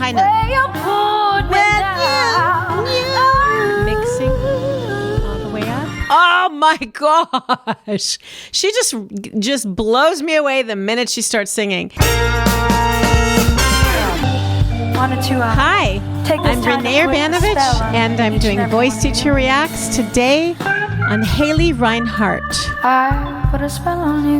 high note. Mixing all the way up. Oh my gosh. She just blows me away the minute she starts singing. Hi, I'm Rene Urbanovich, and I'm doing Voice Teacher Reacts today on Haley Reinhart. I put a spell on you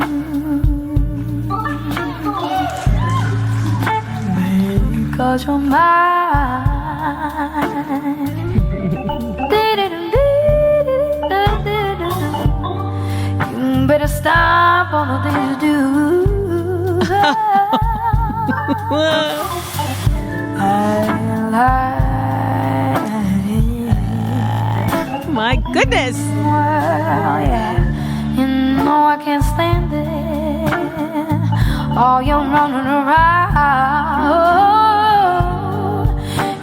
because you're mine. You better stop all the things you do. My goodness. Well, yeah. You know I can't stand it. All you're running around.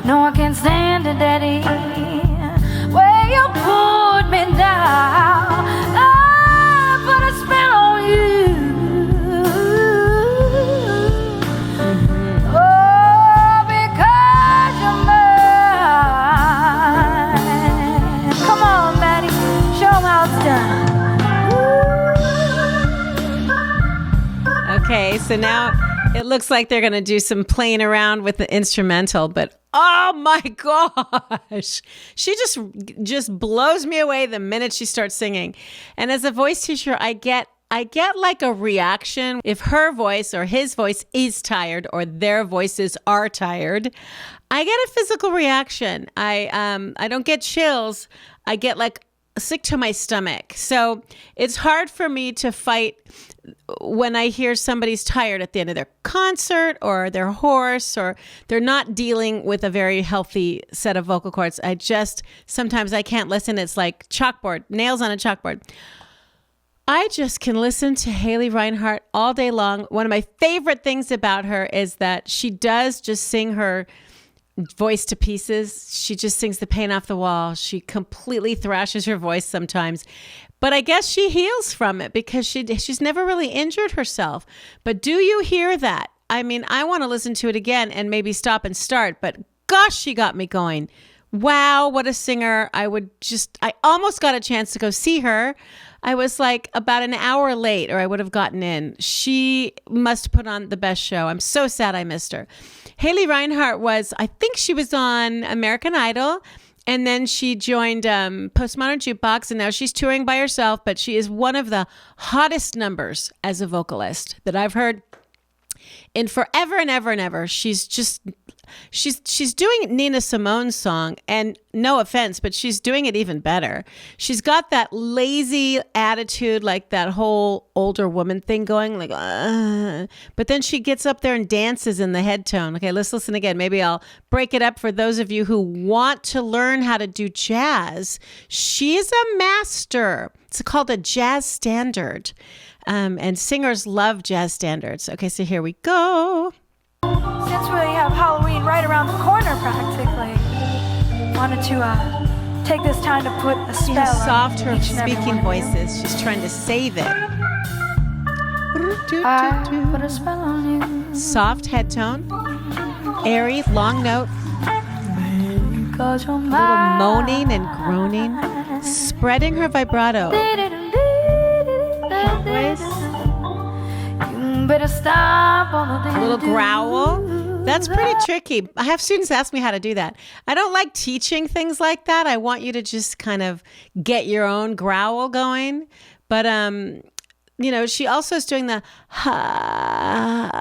No, I can't stand it, Daddy. Where you put me down. I put a spell on you. Oh, because you're mine. Come on, Daddy. Show 'em how it's done. Okay, so now it looks like they're going to do some playing around with the instrumental, but oh my gosh, she just blows me away the minute she starts singing. And as a voice teacher, I get like a reaction if her voice or his voice is tired or their voices are tired. I get a physical reaction. I don't get chills. I get like sick to my stomach. So it's hard for me to fight when I hear somebody's tired at the end of their concert or they're hoarse or they're not dealing with a very healthy set of vocal cords. Sometimes I can't listen. It's like chalkboard, nails on a chalkboard. I just can listen to Haley Reinhart all day long. One of my favorite things about her is that she does just sing her voice to pieces. She just sings the paint off the wall. She completely thrashes her voice sometimes. But I guess she heals from it because she's never really injured herself. But do you hear that? I mean, I want to listen to it again and maybe stop and start. But gosh, she got me going. Wow, what a singer. I almost got a chance to go see her. I was like about an hour late or I would have gotten in. She must have put on the best show. I'm so sad I missed her. Haley Reinhart I think she was on American Idol, and then she joined Postmodern Jukebox, and now she's touring by herself, but she is one of the hottest numbers as a vocalist that I've heard in forever and ever and ever. She's doing Nina Simone's song, and no offense, but she's doing it even better. She's got that lazy attitude, like that whole older woman thing going, like, but then she gets up there and dances in the head tone. Okay, let's listen again. Maybe I'll break it up for those of you who want to learn how to do jazz. She's a master. It's called a jazz standard, and singers love jazz standards. Okay, so here we go. Since we have Halloween right around the corner practically, wanted to take this time to put a spell See how soft on her each and every speaking one of voice you. is. She's trying to save it. I put a spell on you. Soft head tone, airy, long note, Because you're a little mine. moaning and groaning, spreading her vibrato. Voice, You better stop all the things a little you do. growl. That's pretty tricky. I have students ask me how to do that. I don't like teaching things like that. I want you to just kind of get your own growl going. But, she also is doing the ha,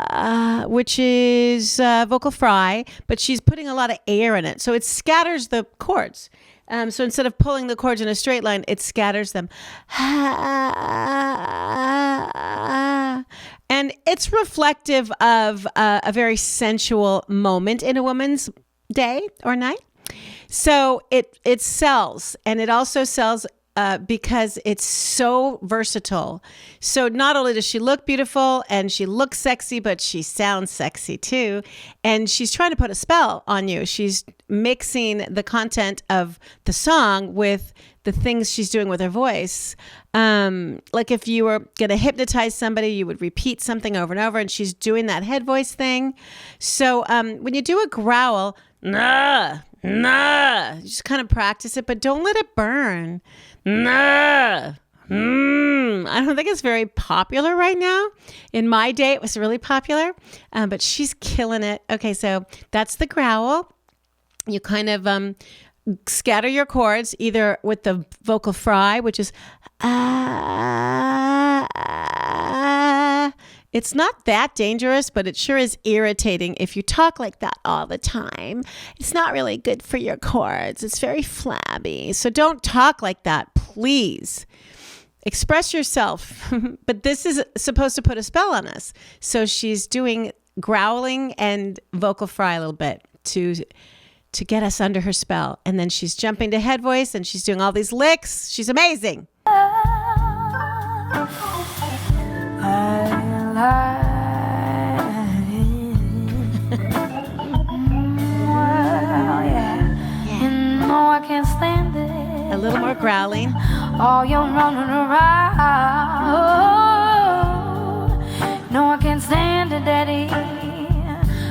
which is vocal fry, but she's putting a lot of air in it. So it scatters the chords. So instead of pulling the chords in a straight line, it scatters them. And it's reflective of a very sensual moment in a woman's day or night. So it sells, and it also sells because it's so versatile. So not only does she look beautiful and she looks sexy, but she sounds sexy too. And she's trying to put a spell on you. She's mixing the content of the song with the things she's doing with her voice. Like if you were going to hypnotize somebody, you would repeat something over and over, and she's doing that head voice thing. So when you do a growl, nah, you just kind of practice it, but don't let it burn. Nah. I don't think it's very popular right now. In my day, it was really popular, but she's killing it. Okay, so that's the growl. You kind of scatter your chords either with the vocal fry, which is It's not that dangerous, but it sure is irritating if you talk like that all the time. It's not really good for your chords. It's very flabby. So don't talk like that, please. Express yourself. But this is supposed to put a spell on us. So she's doing growling and vocal fry a little bit to get us under her spell. And then she's jumping to head voice and she's doing all these licks. She's amazing. I can't stand it. A little more growling. Oh, you're running around. No, I can't stand it, Daddy.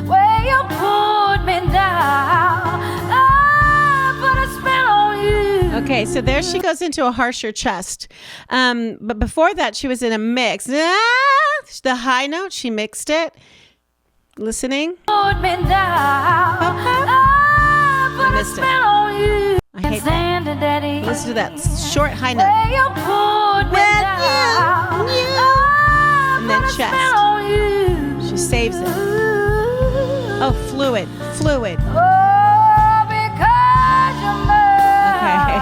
Where you put me down. I put a spell on you. Okay, so there she goes into a harsher chest. But before that, she was in a mix. The high note, she mixed it. Listening. Put me down. I put a spell on you. I hate stand it, Daddy. Listen to that short high note. Where you put me down. And then chest. She saves it. Oh, fluid. Oh, because you're mine. Okay.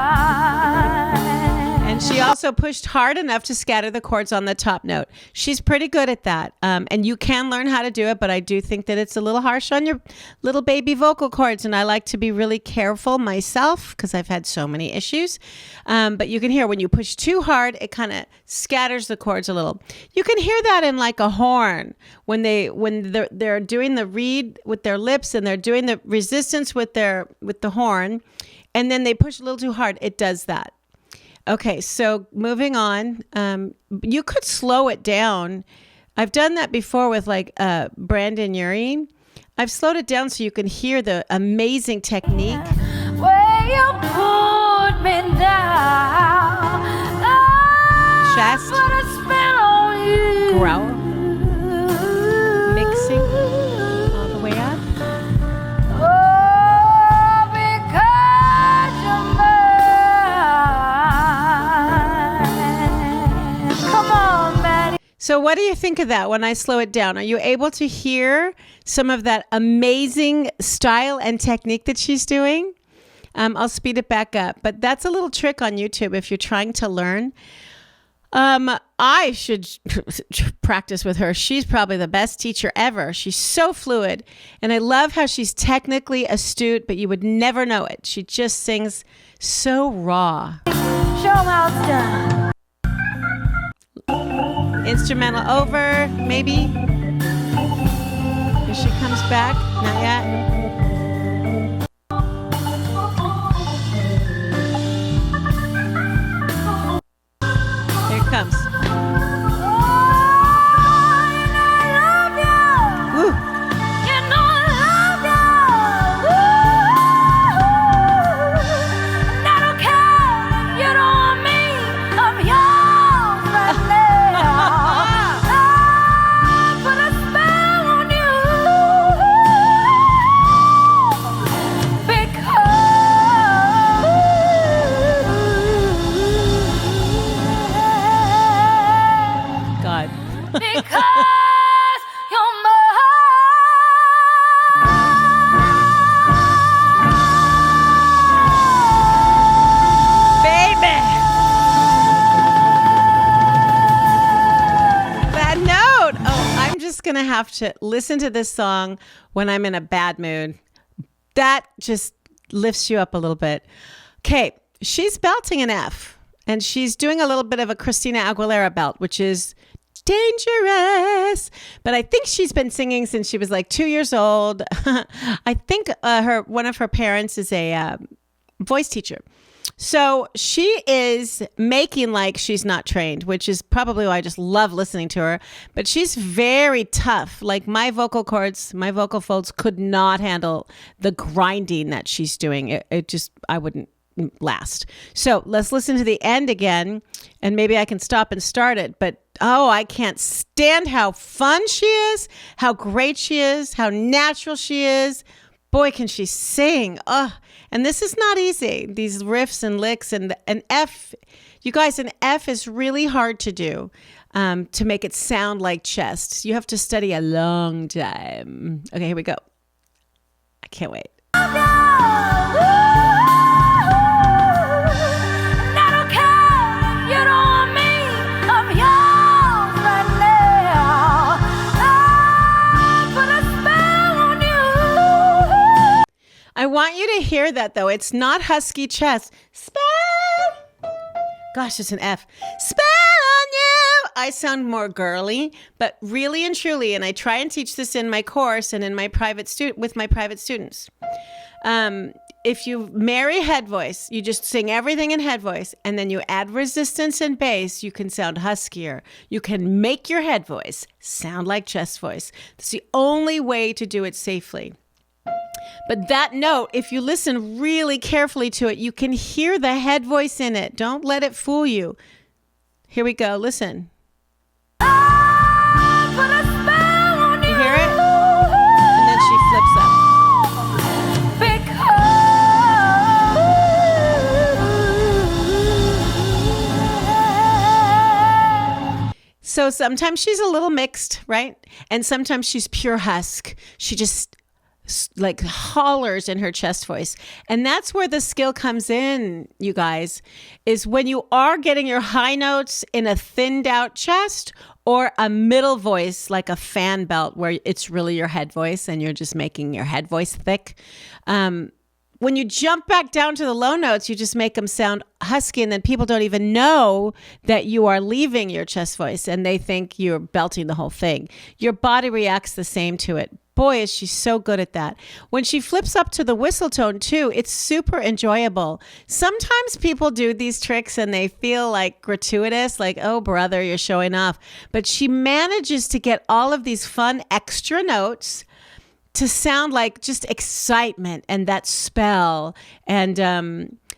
And she also pushed hard enough to scatter the chords on the top note. She's pretty good at that. And you can learn how to do it, but I do think that it's a little harsh on your little baby vocal cords. And I like to be really careful myself because I've had so many issues. But you can hear when you push too hard, it kind of scatters the chords a little. You can hear that in like a horn when they're doing the reed with their lips and they're doing the resistance with the horn, and then they push a little too hard. It does that. Okay, so moving on. You could slow it down. I've done that before with like Brandon Urie. I've slowed it down so you can hear the amazing technique. Where you put me down. Chest. Put a spell on you. Growl. Mixing all the way up. Oh, because you're mine. Come on, Maddie. So what do you think of that when I slow it down? Are you able to hear some of that amazing style and technique that she's doing? I'll speed it back up. But that's a little trick on YouTube if you're trying to learn. I should practice with her. She's probably the best teacher ever. She's so fluid. And I love how she's technically astute, but you would never know it. She just sings so raw. Show 'em how it's done. Instrumental over, maybe. Here she comes back. Not yet. Here it comes. Woo. God. Because you're mine. Baby. That note. Oh, I'm just going to have to listen to this song when I'm in a bad mood. That just lifts you up a little bit. Okay, she's belting an F, and she's doing a little bit of a Christina Aguilera belt, which is dangerous. But I think she's been singing since she was like 2 years old. I think one of her parents is a voice teacher. So she is making like she's not trained, which is probably why I just love listening to her. But she's very tough. Like my vocal cords, my vocal folds could not handle the grinding that she's doing. It just, I wouldn't last. So let's listen to the end again, and maybe I can stop and start it. But oh, I can't stand how fun she is, how great she is, how natural she is. Boy, can she sing. Oh, and this is not easy. These riffs and licks and an F. You guys, an F is really hard to do to make it sound like chest. You have to study a long time. Okay, here we go. I can't wait. I want you to hear that, though. It's not husky chest. Spell. Gosh, it's an F. Spell on you. I sound more girly, but really and truly, and I try and teach this in my course and in my with my private students. If you marry head voice, you just sing everything in head voice, and then you add resistance and bass, you can sound huskier. You can make your head voice sound like chest voice. That's the only way to do it safely. But that note, if you listen really carefully to it, you can hear the head voice in it. Don't let it fool you. Here we go. Listen. You hear it? And then she flips up. So sometimes she's a little mixed, right? And sometimes she's pure husk. She just like hollers in her chest voice. And that's where the skill comes in, you guys, is when you are getting your high notes in a thinned out chest or a middle voice, like a fan belt where it's really your head voice and you're just making your head voice thick. When you jump back down to the low notes, you just make them sound husky, and then people don't even know that you are leaving your chest voice and they think you're belting the whole thing. Your body reacts the same to it. Boy, is she so good at that. When she flips up to the whistle tone too, it's super enjoyable. Sometimes people do these tricks and they feel like gratuitous, like, oh, brother, you're showing off. But she manages to get all of these fun extra notes to sound like just excitement and that spell and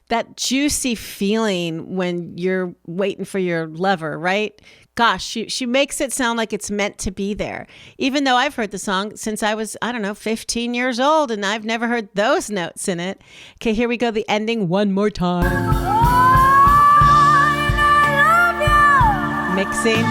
that juicy feeling when you're waiting for your lover, right? Gosh, she makes it sound like it's meant to be there. Even though I've heard the song since I was, 15 years old, and I've never heard those notes in it. Okay, here we go. The ending one more time. Mixing.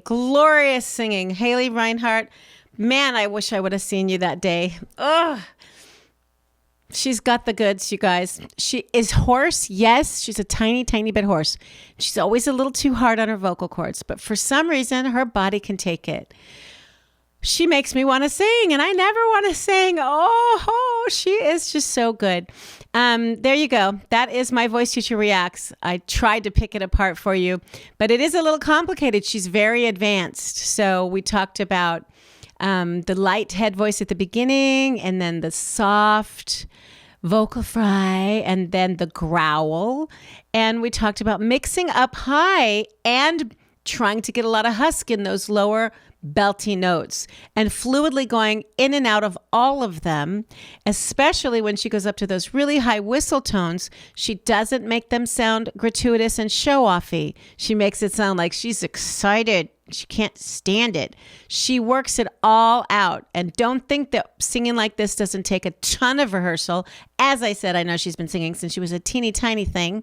Glorious singing. Haley Reinhardt, man, I wish I would have seen you that day. Ugh. She's got the goods, you guys. She is hoarse. Yes, she's a tiny, tiny bit hoarse. She's always a little too hard on her vocal cords, but for some reason, her body can take it. She makes me want to sing, and I never want to sing. Oh, she is just so good. There you go. That is my voice teacher reacts. I tried to pick it apart for you, but it is a little complicated. She's very advanced. So we talked about the light head voice at the beginning, and then the soft vocal fry, and then the growl. And we talked about mixing up high and trying to get a lot of husk in those lower belty notes and fluidly going in and out of all of them, especially when she goes up to those really high whistle tones. She doesn't make them sound gratuitous and show-offy. She makes it sound like she's excited. She can't stand it. She works it all out. And don't think that singing like this doesn't take a ton of rehearsal. As I said, I know she's been singing since she was a teeny tiny thing.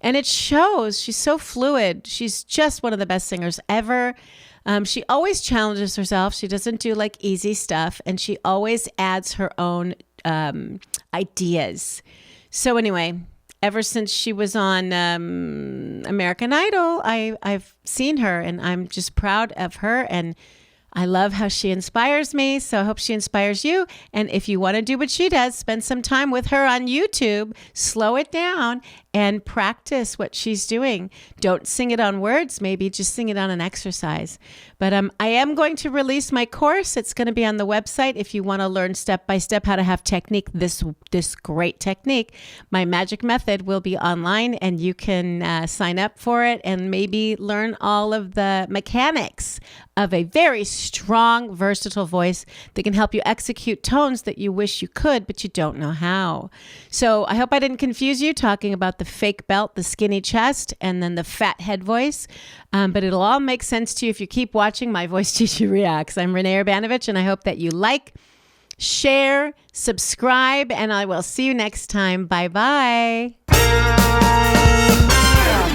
And it shows. She's so fluid. She's just one of the best singers ever. She always challenges herself. She doesn't do like easy stuff. And she always adds her own ideas. So anyway, ever since she was on American Idol, I've seen her, and I'm just proud of her, and I love how she inspires me. So I hope she inspires you. And if you want to do what she does, spend some time with her on YouTube, slow it down, and practice what she's doing. Don't sing it on words, maybe just sing it on an exercise. But I am going to release my course. It's going to be on the website if you want to learn step by step how to have technique, this great technique. My magic method will be online, and you can sign up for it and maybe learn all of the mechanics of a very strong, versatile voice that can help you execute tones that you wish you could, but you don't know how. So I hope I didn't confuse you talking about the fake belt, the skinny chest, and then the fat head voice. But it'll all make sense to you if you keep watching My Voice Teacher Reacts. I'm Rene Urbanovich, and I hope that you like, share, subscribe, and I will see you next time. Bye-bye.